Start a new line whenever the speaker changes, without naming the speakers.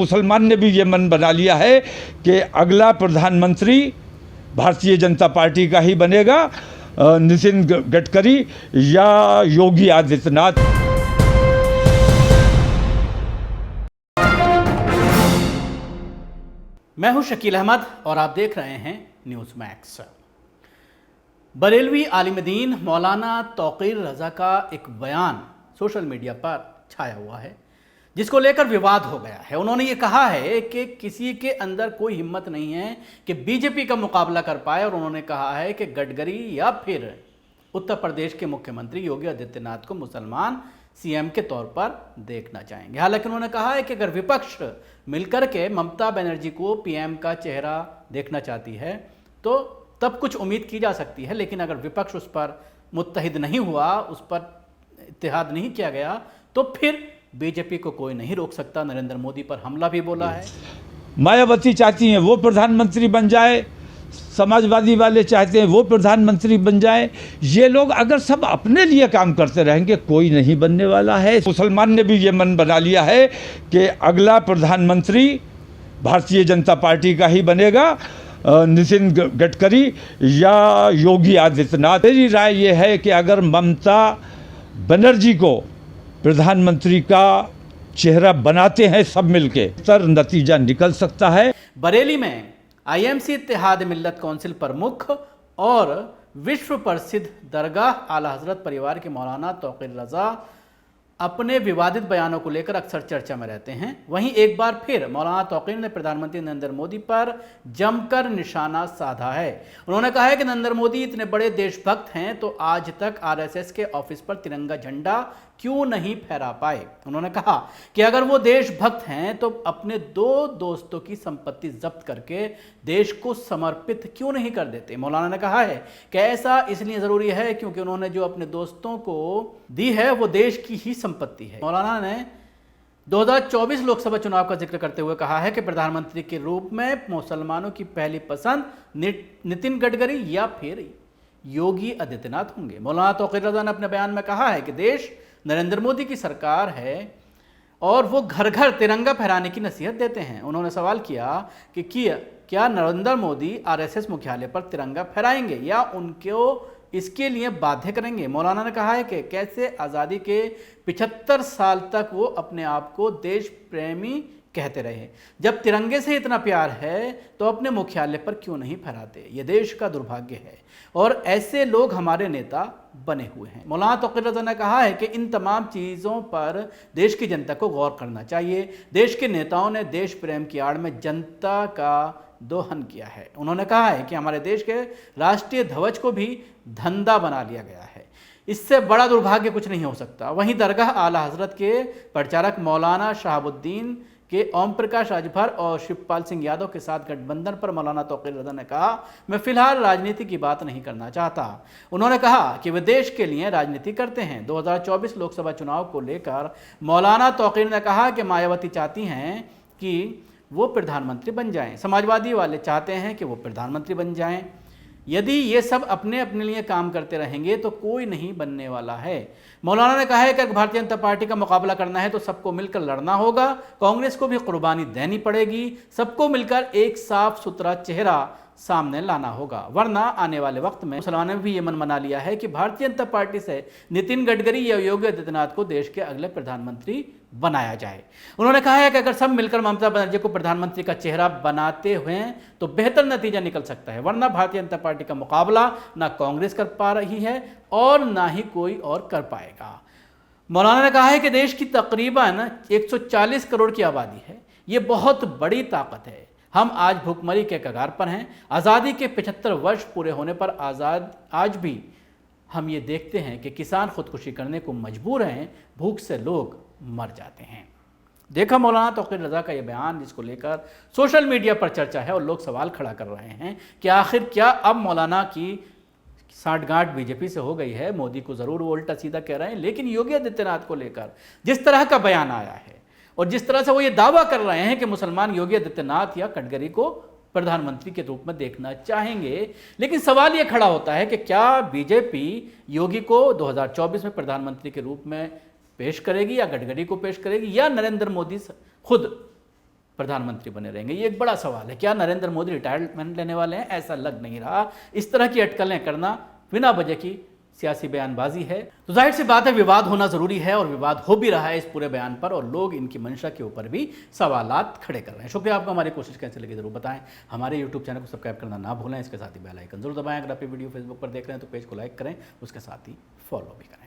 मुसलमान ने भी ये मन बना लिया है कि अगला प्रधानमंत्री भारतीय जनता पार्टी का ही बनेगा, नितिन गडकरी या योगी आदित्यनाथ।
मैं हूं शकील अहमद और आप देख रहे हैं न्यूज़ मैक्स। बरेलवी आलिम-ए-दीन मौलाना तौक़ीर रज़ा का एक बयान सोशल मीडिया पर छाया हुआ है, जिसको लेकर विवाद हो गया है। उन्होंने ये कहा है कि किसी के अंदर कोई हिम्मत नहीं है कि बीजेपी का मुकाबला कर पाए, और उन्होंने कहा है कि गडकरी या फिर उत्तर प्रदेश के मुख्यमंत्री योगी आदित्यनाथ को मुसलमान सीएम के तौर पर देखना चाहेंगे। हालांकि उन्होंने कहा है कि अगर विपक्ष मिलकर के ममता बनर्जी को पीएम का चेहरा देखना चाहती है तो तब कुछ उम्मीद की जा सकती है, लेकिन अगर विपक्ष उस पर मुत्तहिद नहीं हुआ, उस पर इत्तेहाद नहीं किया गया, तो फिर बीजेपी को कोई नहीं रोक सकता। नरेंद्र मोदी पर हमला भी बोला है।
मायावती चाहती हैं वो प्रधानमंत्री बन जाए, समाजवादी वाले चाहते हैं वो प्रधानमंत्री बन जाए। ये लोग अगर सब अपने लिए काम करते रहेंगे, कोई नहीं बनने वाला है। मुसलमान ने भी ये मन बना लिया है कि अगला प्रधानमंत्री भारतीय जनता पार्टी का ही बनेगा, नितिन गडकरी या योगी आदित्यनाथ। मेरी राय ये है कि अगर ममता बनर्जी को प्रधानमंत्री का चेहरा बनाते हैं सब मिलके, तर नतीजा निकल सकता है।
बरेली में आईएमसी इत्तेहाद मिल्लत कौंसिल प्रमुख और विश्व प्रसिद्ध दरगाह आला हजरत परिवार के मौलाना तौक़ीर रज़ा अपने विवादित बयानों को लेकर अक्सर चर्चा में रहते हैं। वहीं एक बार फिर मौलाना तौक़ीर ने प्रधानमंत्री नरेंद्र मोदी पर जमकर निशाना साधा है। उन्होंने कहा है कि नरेंद्र मोदी इतने बड़े देशभक्त हैं तो आज तक आरएसएस के ऑफिस पर तिरंगा झंडा क्यों नहीं फहरा पाए। उन्होंने कहा कि अगर वो देशभक्त हैं तो अपने दो दोस्तों की संपत्ति जब्त करके देश को समर्पित क्यों नहीं कर देते। मौलाना ने कहा है कि ऐसा इसलिए ज़रूरी है क्योंकि उन्होंने जो अपने दोस्तों को दी है वो देश की ही संपत्ति है। मौलाना ने 2024 लोकसभा चुनाव का जिक्र करते हुए कहा है कि प्रधानमंत्री के रूप में मुसलमानों की पहली पसंद नितिन गडकरी या फिर योगी आदित्यनाथ होंगे। मौलाना तौक़ीर रज़ा ने अपने बयान में कहा है कि देश नरेंद्र मोदी की सरकार है और वो घर घर तिरंगा फहराने की नसीहत देते हैं। उन्होंने सवाल किया कि क्या नरेंद्र मोदी आरएसएस मुख्यालय पर तिरंगा फहराएंगे या उनको इसके लिए बाध्य करेंगे। मौलाना ने कहा है कि कैसे आज़ादी के 75 साल तक वो अपने आप को देश प्रेमी कहते रहे, जब तिरंगे से इतना प्यार है तो अपने मुख्यालय पर क्यों नहीं फहराते। ये देश का दुर्भाग्य है और ऐसे लोग हमारे नेता बने हुए हैं। मौलाना तौक़ीर रज़ा ने कहा है कि इन तमाम चीज़ों पर देश की जनता को गौर करना चाहिए। देश के नेताओं ने देश प्रेम की आड़ में जनता का दोहन किया है। उन्होंने कहा है कि हमारे देश के राष्ट्रीय ध्वज को भी धंधा बना लिया गया है। इससे बड़ा दुर्भाग्य कुछ नहीं हो सकता। वहीं दरगाह आला हजरत के प्रचारक मौलाना शहाबुद्दीन के ओम प्रकाश राजभर और शिवपाल सिंह यादव के साथ गठबंधन पर मौलाना तौक़ीर रज़ा ने कहा, मैं फिलहाल राजनीति की बात नहीं करना चाहता। उन्होंने कहा कि वे देश के लिए राजनीति करते हैं। 2024 लोकसभा चुनाव को लेकर मौलाना तौक़ीर ने कहा कि मायावती चाहती हैं कि वो प्रधानमंत्री बन जाएं, समाजवादी वाले चाहते हैं कि वो प्रधानमंत्री बन जाएं। यदि ये सब अपने अपने लिए काम करते रहेंगे तो कोई नहीं बनने वाला है। मौलाना ने कहा है कि अगर भारतीय जनता पार्टी का मुकाबला करना है तो सबको मिलकर लड़ना होगा, कांग्रेस को भी कुर्बानी देनी पड़ेगी, सबको मिलकर एक साफ सुथरा चेहरा सामने लाना होगा, वरना आने वाले वक्त में मुसलमानों ने भी ये मन बना लिया है कि भारतीय जनता पार्टी से नितिन गडकरी या योगी आदित्यनाथ को देश के अगले प्रधानमंत्री बनाया जाए। उन्होंने कहा है कि अगर सब मिलकर ममता बनर्जी को प्रधानमंत्री का चेहरा बनाते हुए तो बेहतर नतीजा निकल सकता है, वरना भारतीय जनता पार्टी का मुकाबला ना कांग्रेस कर पा रही है और ना ही कोई और कर पाएगा। मौलाना ने कहा है कि देश की तकरीबन 140 करोड़ की आबादी है, ये बहुत बड़ी ताकत है। हम आज भूखमरी के कगार पर हैं। आज़ादी के 75 वर्ष पूरे होने पर आज भी हम ये देखते हैं कि किसान खुदकुशी करने को मजबूर हैं, भूख से लोग मर जाते हैं। देखा मौलाना तौक़ीर रज़ा का ये बयान, जिसको लेकर सोशल मीडिया पर चर्चा है और लोग सवाल खड़ा कर रहे हैं कि आखिर क्या अब मौलाना की साठगांठ बीजेपी से हो गई है। मोदी को ज़रूर वो उल्टा सीधा कह रहे हैं, लेकिन योगी आदित्यनाथ को लेकर जिस तरह का बयान आया है और जिस तरह से वो ये दावा कर रहे हैं कि मुसलमान योगी आदित्यनाथ या गडकरी को प्रधानमंत्री के रूप में देखना चाहेंगे, लेकिन सवाल ये खड़ा होता है कि क्या बीजेपी योगी को 2024 में प्रधानमंत्री के रूप में पेश करेगी या गडकरी को पेश करेगी या नरेंद्र मोदी खुद प्रधानमंत्री बने रहेंगे? ये एक बड़ा सवाल है। क्या नरेंद्र मोदी रिटायरमेंट लेने वाले हैं? ऐसा लग नहीं रहा। इस तरह की अटकलें करना बिना वजह की सियासी बयानबाजी है। तो जाहिर सी बात है विवाद होना जरूरी है, और विवाद हो भी रहा है इस पूरे बयान पर, और लोग इनकी मंशा के ऊपर भी सवालात खड़े कर रहे हैं। शुक्रिया आपको। हमारी कोशिश कैसे लगी जरूर बताएं। हमारे यूट्यूब चैनल को सब्सक्राइब करना ना भूलें, इसके साथ ही बेल आइकन जरूर दबाएं। अगर आप ये वीडियो फेसबुक पर देख रहे हैं तो पेज को लाइक करें, उसके साथ ही फॉलो भी करें।